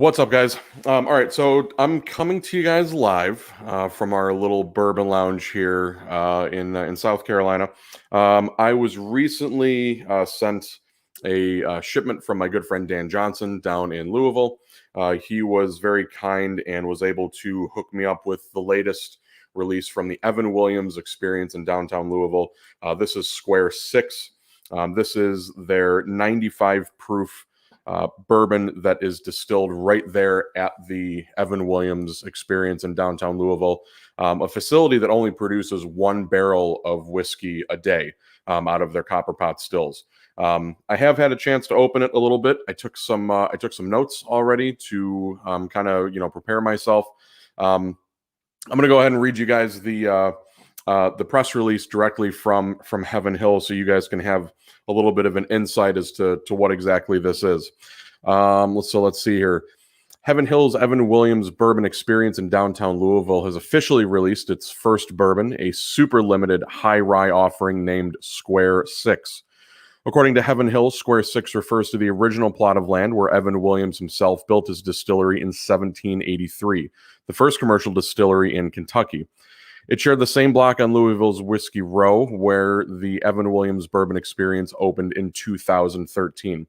What's up, guys? All right, so I'm coming to you guys live from our little bourbon lounge here in South Carolina. I was recently sent a shipment from my good friend Dan Johnson down in Louisville. He was very kind and was able to hook me up with the latest release from the Evan Williams experience in downtown Louisville. This is Square Six. This is their 95 proof bourbon that is distilled right there at the Evan Williams experience in downtown Louisville, a facility that only produces one barrel of whiskey a day out of their copper pot stills. I have had a chance to open it a little bit. I took some notes already to kind of prepare myself. I'm going to go ahead and read you guys the press release directly from Heaven Hill, so you guys can have a little bit of an insight as to what exactly this is. Let's see here. Heaven Hill's Evan Williams Bourbon Experience in downtown Louisville has officially released its first bourbon, a super limited high rye offering named Square Six. According to Heaven Hill, Square Six refers to the original plot of land where Evan Williams himself built his distillery in 1783, the first commercial distillery in Kentucky. It shared the same block on Louisville's Whiskey Row, where the Evan Williams Bourbon Experience opened in 2013.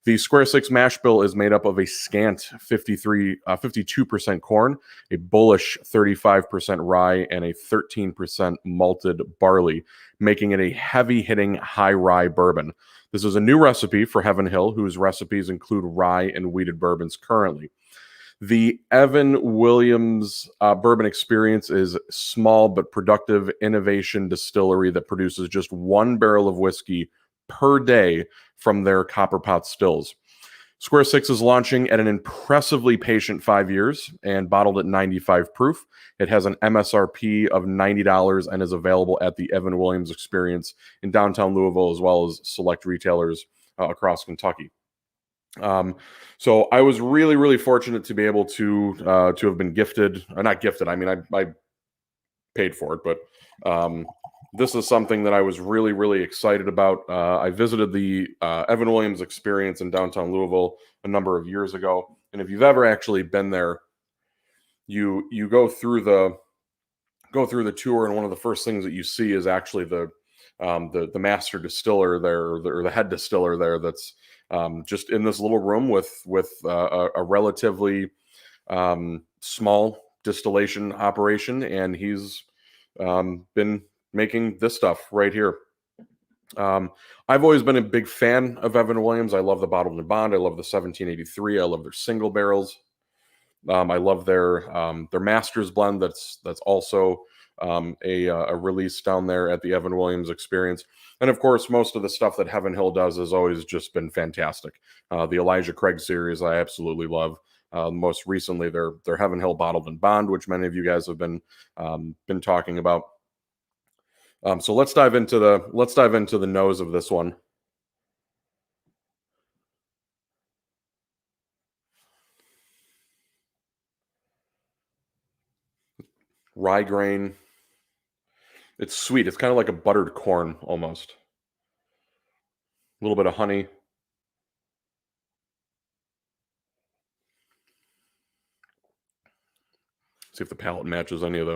The Square Six mash bill is made up of a scant 52% corn, a bullish 35% rye, and a 13% malted barley, making it a heavy-hitting high rye bourbon. This is a new recipe for Heaven Hill, whose recipes include rye and wheated bourbons currently. The Evan Williams Bourbon Experience is small but productive innovation distillery that produces just one barrel of whiskey per day from their copper pot stills. Square Six is launching at an impressively patient 5 years and bottled at 95 proof. It has an MSRP of $90 and is available at the Evan Williams Experience in downtown Louisville, as well as select retailers across Kentucky. So I was really, really fortunate to be able to have been gifted, not gifted. I mean, I paid for it, but this is something that I was really, really excited about. I visited the Evan Williams Experience in downtown Louisville a number of years ago, and if you've ever actually been there, you go through the tour, and one of the first things that you see is actually the master distiller there, or the head distiller there. That's just in this little room with a relatively small distillation operation, and he's been making this stuff right here. I've always been a big fan of Evan Williams. I love the bottled and bond. I love the 1783. I love their single barrels. I love their Masters blend. That's also a release down there at the Evan Williams Experience. And of course, most of the stuff that Heaven Hill does has always just been fantastic. The Elijah Craig series, I absolutely love. Most recently, their Heaven Hill Bottled and Bond, which many of you guys have been talking about. So let's dive into the nose of this one. Rye grain. It's sweet. It's kind of like a buttered corn almost. A little bit of honey. See if the palate matches any of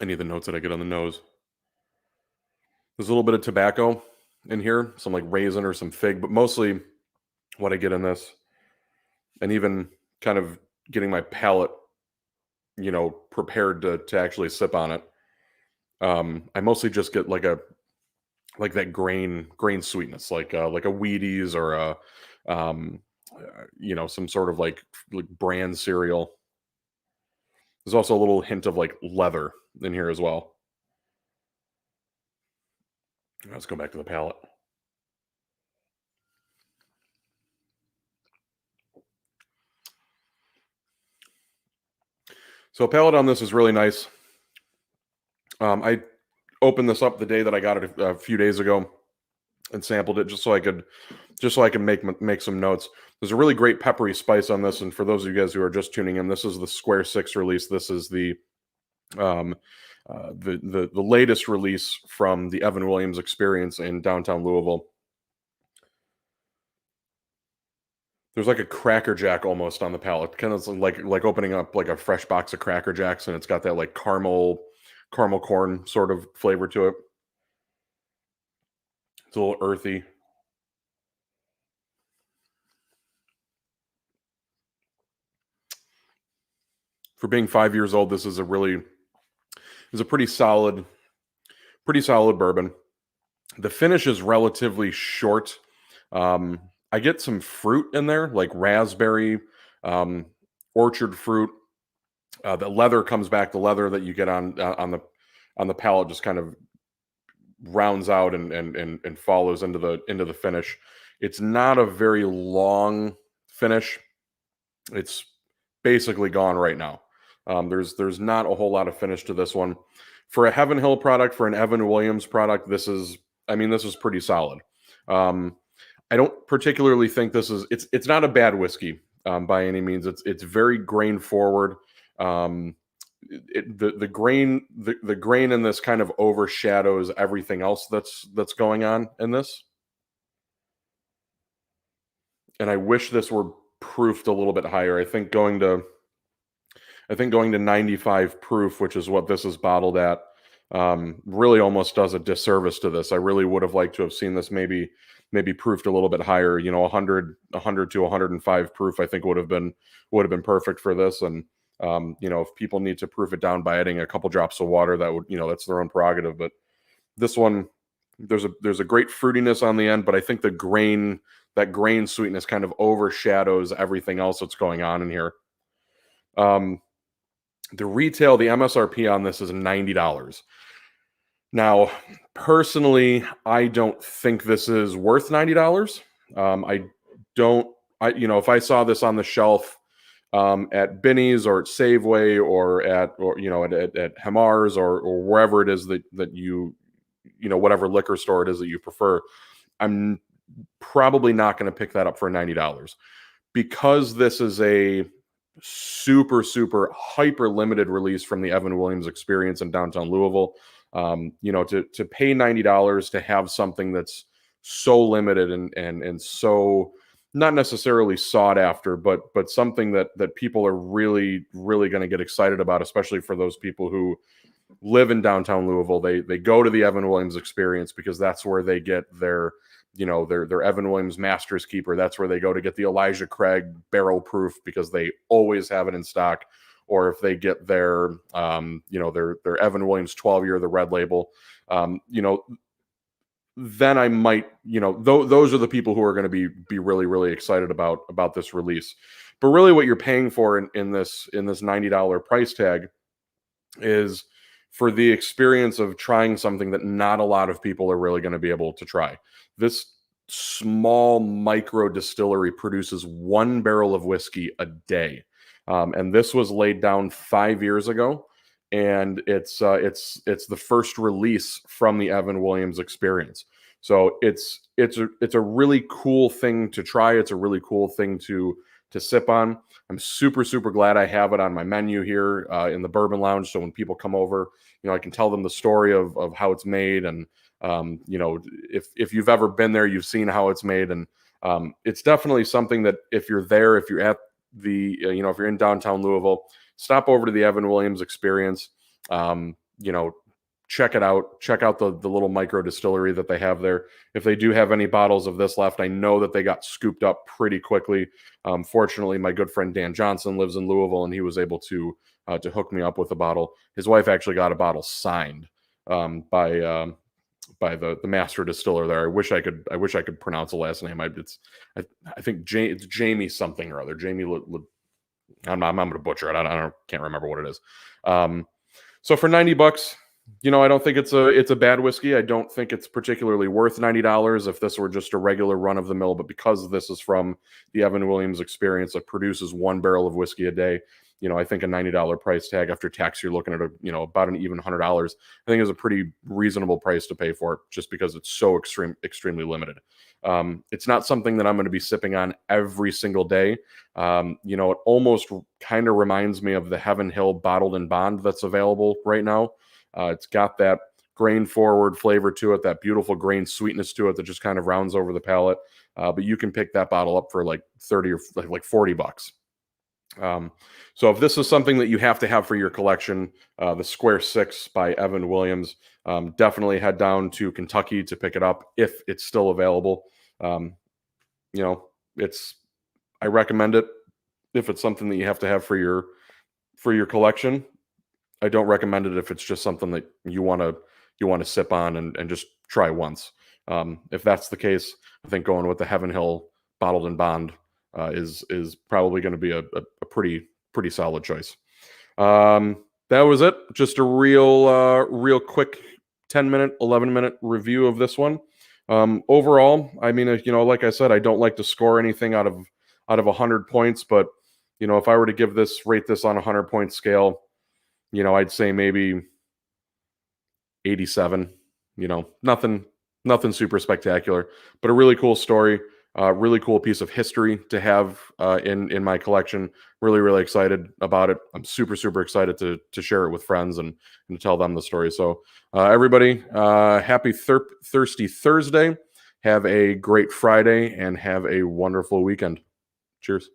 the notes that I get on the nose. There's a little bit of tobacco in here, some like raisin or some fig, but mostly what I get in this, and even kind of getting my palate, prepared to actually sip on it. I mostly just get like that grain sweetness, like a Wheaties or some sort of like bran cereal. There's also a little hint of like leather in here as well. Let's go back to the palate. So palate on this is really nice. I opened this up the day that I got it a few days ago and sampled it just so I could make some notes. There's a really great peppery spice on this, and for those of you guys who are just tuning in, this is the Square Six release. This is the latest release from the Evan Williams Experience in downtown Louisville. There's like a Cracker Jack almost on the palate, kind of like opening up like a fresh box of Cracker Jacks, and it's got that like caramel corn sort of flavor to it. It's a little earthy. For being 5 years old, this is a pretty solid bourbon. The finish is relatively short. I get some fruit in there, like raspberry, um, orchard fruit. The leather comes back. The leather that you get on the palate just kind of rounds out and follows into the finish. It's not a very long finish. It's basically gone right now. There's not a whole lot of finish to this one. For a Heaven Hill product, for an Evan Williams product, this is pretty solid. Um, I don't particularly think it's not a bad whiskey by any means. It's very grain forward. Um, the grain in this kind of overshadows everything else that's going on in this. And I wish this were proofed a little bit higher. I think going to 95 proof, which is what this is bottled at, really almost does a disservice to this. I really would have liked to have seen this maybe proofed a little bit higher. 100 to 105 proof, I think would have been perfect for this. And if people need to proof it down by adding a couple drops of water, that's their own prerogative. But this one, there's a great fruitiness on the end, but I think that grain sweetness kind of overshadows everything else that's going on in here. The MSRP on this is $90. Now, personally, I don't think this is worth $90. If I saw this on the shelf at Binny's or at Safeway or at Hamar's or wherever it is that whatever liquor store it is that you prefer, I'm probably not going to pick that up for $90 because this is a super hyper limited release from the Evan Williams experience in downtown Louisville. To pay $90 to have something that's so limited and so not necessarily sought after, but something that people are really going to get excited about, especially for those people who live in downtown Louisville. They go to the Evan Williams experience because that's where they get their Evan Williams Master's Keeper. That's where they go to get the Elijah Craig barrel proof because they always have it in stock. Or if they get their Evan Williams 12-year, the red label, then I might, those are the people who are going to be really excited about this release. But really what you're paying for in this $90 price tag is for the experience of trying something that not a lot of people are really going to be able to try. This small micro distillery produces 1 barrel of whiskey a day. And this was laid down 5 years ago. And it's the first release from the Evan Williams experience. So it's a really cool thing to try. It's a really cool thing to sip on. I'm super glad I have it on my menu here in the Bourbon Lounge. So when people come over, I can tell them the story of how it's made. And, if you've ever been there, you've seen how it's made. And it's definitely something that if you're there, if you're at if you're in downtown Louisville, stop over to the Evan Williams experience. Check it out. Check out the little micro distillery that they have there. If they do have any bottles of this left, I know that they got scooped up pretty quickly. Fortunately, my good friend Dan Johnson lives in Louisville, and he was able to hook me up with a bottle. His wife actually got a bottle signed by the master distiller there. I wish I could pronounce the last name. I think it's Jamie something or other. Jamie. I'm going to butcher it. I can't remember what it is. So for $90, I don't think it's a bad whiskey. I don't think it's particularly worth $90 if this were just a regular run of the mill. But because this is from the Evan Williams experience that produces 1 barrel of whiskey a day, I think a $90 price tag after tax, you're looking at about an even $100. I think is a pretty reasonable price to pay for it, just because it's so extremely limited. It's not something that I'm going to be sipping on every single day. It almost kind of reminds me of the Heaven Hill Bottled and Bond that's available right now. It's got that grain forward flavor to it, that beautiful grain sweetness to it that just kind of rounds over the palate. But you can pick that bottle up for like 30 or like $40. So if this is something that you have to have for your collection, the Square Six by Evan Williams, definitely head down to Kentucky to pick it up if it's still available. You know, I recommend it if it's something that you have to have for your collection. I don't recommend it if it's just something that you want to sip on and just try once. If that's the case, I think going with the Heaven Hill Bottled and Bond is probably going to be a pretty solid choice. That was it. Just a real quick 10-minute, 11-minute review of this one. Overall, I mean, like I said, I don't like to score anything out of 100 points, but if I were to rate this on a 100-point scale, I'd say maybe 87. Nothing super spectacular, but a really cool story. Really cool piece of history to have in my collection. Really excited about it. I'm super excited to share it with friends and to tell them the story. So everybody, happy Thirsty Thursday. Have a great Friday and have a wonderful weekend. Cheers.